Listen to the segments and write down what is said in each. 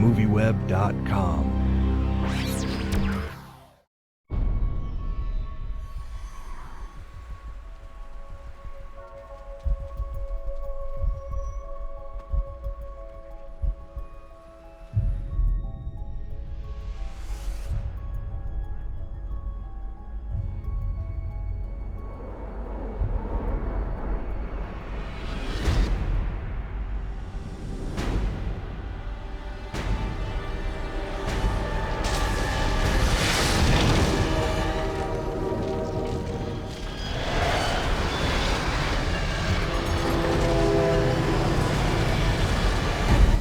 MovieWeb.com.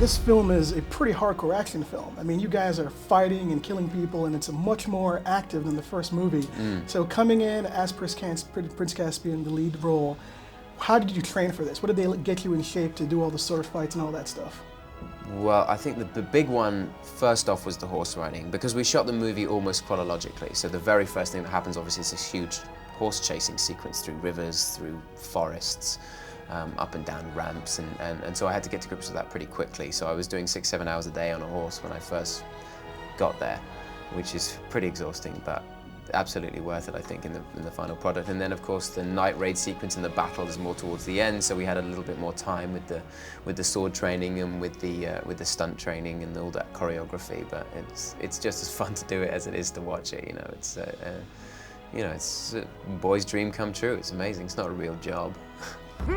This film is a pretty hardcore action film. I mean, you guys are fighting and killing people, and it's much more active than the first movie. So coming in as Prince Caspian, the lead role, how did you train for this? What did they get you in shape to do all the sword fights and all that stuff? Well, I think the big one, first off, was the horse riding, because we shot the movie almost chronologically. So the very first thing that happens, obviously, is this huge horse chasing sequence through rivers, through forests, up and down ramps, and so I had to get to grips with that pretty quickly. So I was doing 6-7 hours a day on a horse when I first got there, which is pretty exhausting, but absolutely worth it, I think, in the final product. And then, of course, the night raid sequence and the battle is more towards the end, so we had a little bit more time with the sword training and with the stunt training and all that choreography. But it's just as fun to do it as it is to watch it. You know, it's a boy's dream come true. It's amazing. It's not a real job. Peter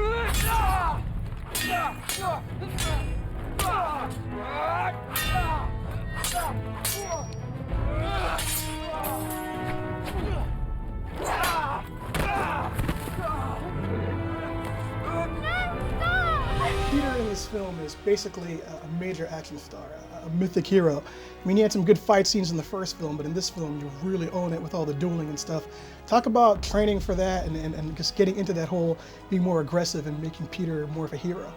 in this film is basically a major action star, a mythic hero. I mean, you had some good fight scenes in the first film, but in this film, you really own it with all the dueling and stuff. Talk about training for that and just getting into that whole being more aggressive and making Peter more of a hero.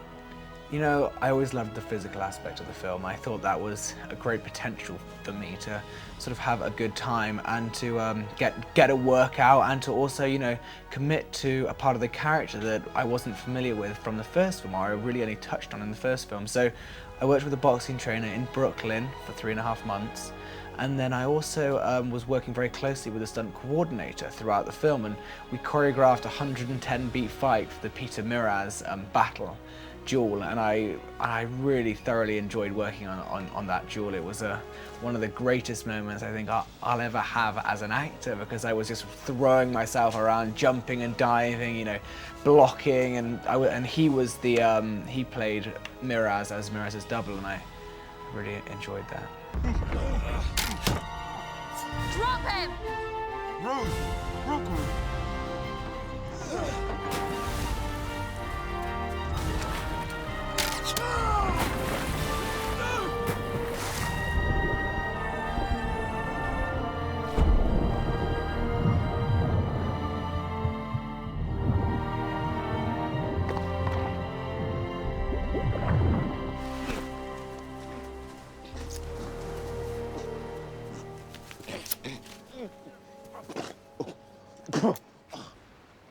You know, I always loved the physical aspect of the film. I thought that was a great potential for me to sort of have a good time and to get a workout and to also, you know, commit to a part of the character that I wasn't familiar with from the first film, or I really only touched on in the first film. So I worked with a boxing trainer in Brooklyn for 3.5 months. And then I also was working very closely with a stunt coordinator throughout the film, and we choreographed a 110-beat fight for the Peter Miraz battle duel, and I really thoroughly enjoyed working on that duel. It was one of the greatest moments I think I'll ever have as an actor, because I was just throwing myself around, jumping and diving, you know, blocking, and he was he played Miraz as Miraz's double, and I really enjoyed that. Drop him! Rose, Brooklyn.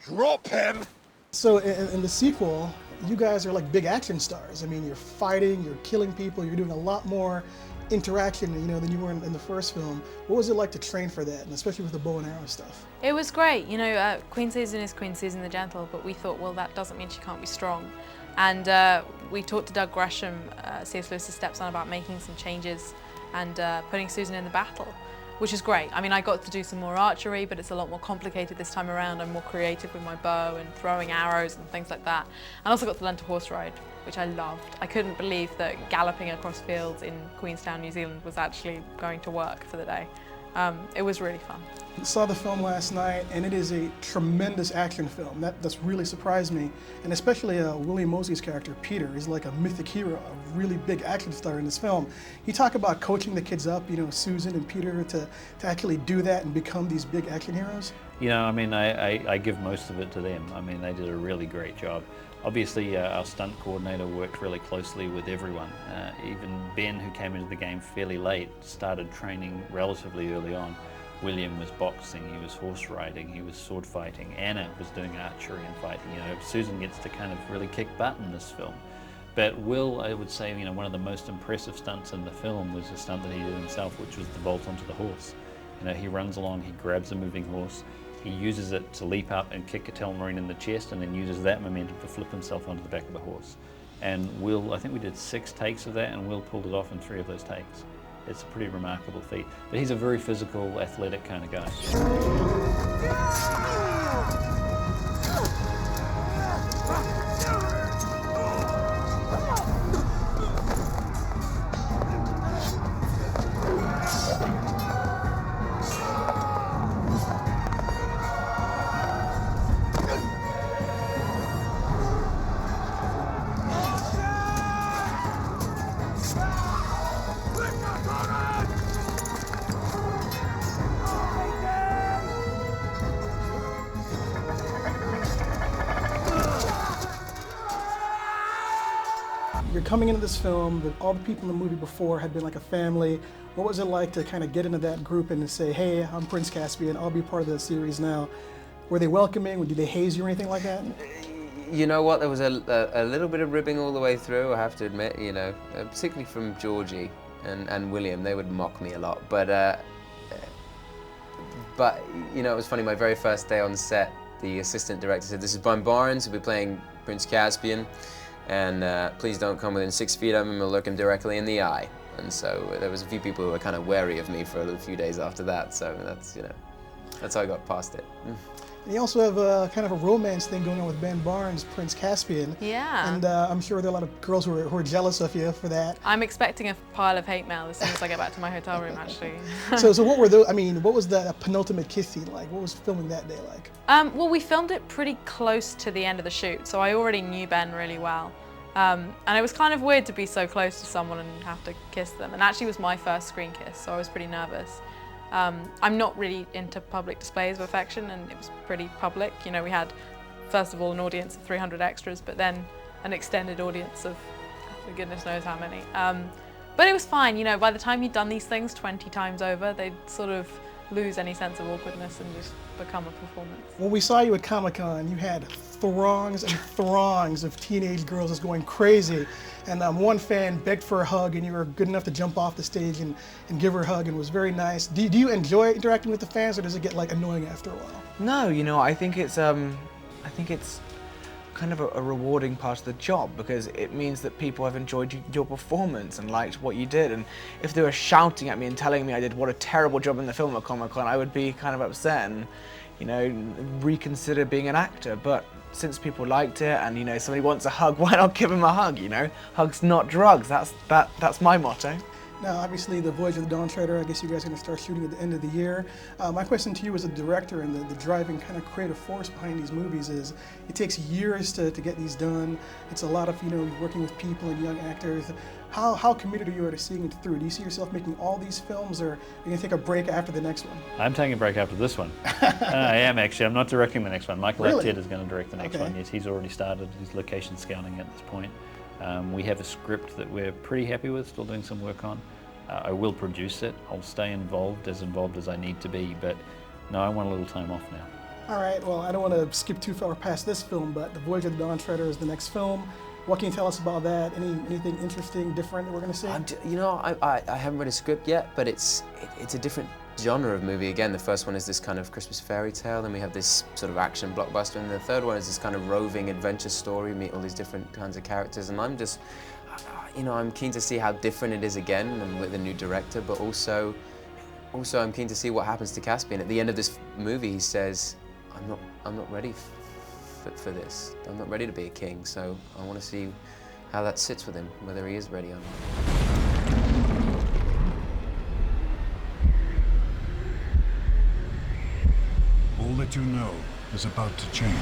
Drop him! So in the sequel, you guys are like big action stars. I mean, you're fighting, you're killing people, you're doing a lot more interaction, you know, than you were in the first film. What was it like to train for that, and especially with the bow and arrow stuff? It was great. You know, Queen Susan is Queen Susan the Gentle, but we thought, well, that doesn't mean she can't be strong. And we talked to Doug Gresham, C.S. Lewis's stepson, about making some changes and putting Susan in the battle, which is great. I mean, I got to do some more archery, but it's a lot more complicated this time around. I'm more creative with my bow and throwing arrows and things like that. I also got to learn to horse ride, which I loved. I couldn't believe that galloping across fields in Queenstown, New Zealand was actually going to work for the day. It was really fun. I saw the film last night, and it is a tremendous action film. That's really surprised me, and especially William Moseley's character, Peter, is like a mythic hero, a really big action star in this film. You talk about coaching the kids up, you know, Susan and Peter, to actually do that and become these big action heroes? You know, I mean, I give most of it to them. I mean, they did a really great job. Obviously, our stunt coordinator worked really closely with everyone. Even Ben, who came into the game fairly late, started training relatively early on. William was boxing, he was horse riding, he was sword fighting. Anna was doing archery and fighting. You know, Susan gets to kind of really kick butt in this film. But Will, I would say, one of the most impressive stunts in the film was a stunt that he did himself, which was the vault onto the horse. He runs along, he grabs a moving horse, he uses it to leap up and kick a Telmarine in the chest, and then uses that momentum to flip himself onto the back of the horse. And Will, I think we did 6 takes of that, and Will pulled it off in 3 of those takes. It's a pretty remarkable feat. But he's a very physical, athletic kind of guy. You're coming into this film, but all the people in the movie before had been like a family. What was it like to kind of get into that group and to say, hey, I'm Prince Caspian, I'll be part of the series now? Were they welcoming? Did they haze you or anything like that? You know what, there was a little bit of ribbing all the way through, I have to admit, particularly from Georgie and William. They would mock me a lot, but it was funny, my very first day on set, the assistant director said, this is Brian Barnes, who'll be playing Prince Caspian, and please don't come within 6 feet of him, we'll look him directly in the eye. And so there was a few people who were kind of wary of me for a few days after that, so that's how I got past it. And you also have a kind of a romance thing going on with Ben Barnes, Prince Caspian. Yeah. And I'm sure there are a lot of girls who are jealous of you for that. I'm expecting a pile of hate mail as soon as I get back to my hotel room, actually. So what were those? I mean, what was the penultimate kiss scene like? What was filming that day like? Well, we filmed it pretty close to the end of the shoot, so I already knew Ben really well. And it was kind of weird to be so close to someone and have to kiss them. And actually it was my first screen kiss, so I was pretty nervous. I'm not really into public displays of affection, and it was pretty public. We had, first of all, an audience of 300 extras, but then an extended audience of goodness knows how many. But it was fine, by the time you'd done these things 20 times over, they'd sort of lose any sense of awkwardness and just become a performance. When we saw you at Comic-Con, you had throngs and throngs of teenage girls just going crazy. And one fan begged for a hug, and you were good enough to jump off the stage and give her a hug, and it was very nice. Do you enjoy interacting with the fans, or does it get annoying after a while? No, I think it's kind of a rewarding part of the job, because it means that people have enjoyed your performance and liked what you did. And if they were shouting at me and telling me I did what a terrible job in the film at Comic-Con, I would be kind of upset and reconsider being an actor. But since people liked it and somebody wants a hug, why not give them a hug? Hugs not drugs. That's my motto. Now, obviously, the Voyage of the Dawn Treader, I guess you guys are going to start shooting at the end of the year. My question to you as a director and the driving kind of creative force behind these movies is, it takes years to get these done. It's a lot of, working with people and young actors. How committed are you to seeing it through? Do you see yourself making all these films, or are you going to take a break after the next one? I'm taking a break after this one. I am actually. I'm not directing the next one. Michael Really? Apted is going to direct the next one. Yes, he's already started his location scouting at this point. We have a script that we're pretty happy with, still doing some work on. I will produce it. I'll stay involved as I need to be, but no, I want a little time off now. All right, well, I don't want to skip too far past this film, but The Voyage of the Dawn Treader is the next film. What can you tell us about that? Anything interesting, different that we're going to see? I haven't read a script yet, but it's a different genre of movie. Again, the first one is this kind of Christmas fairy tale, then we have this sort of action blockbuster, and the third one is this kind of roving adventure story. We meet all these different kinds of characters, and I'm just, I'm keen to see how different it is again, and with a new director, but also I'm keen to see what happens to Caspian. At the end of this movie, he says, I'm not ready for this. I'm not ready to be a king, so I want to see how that sits with him, whether he is ready or not. All that you know is about to change.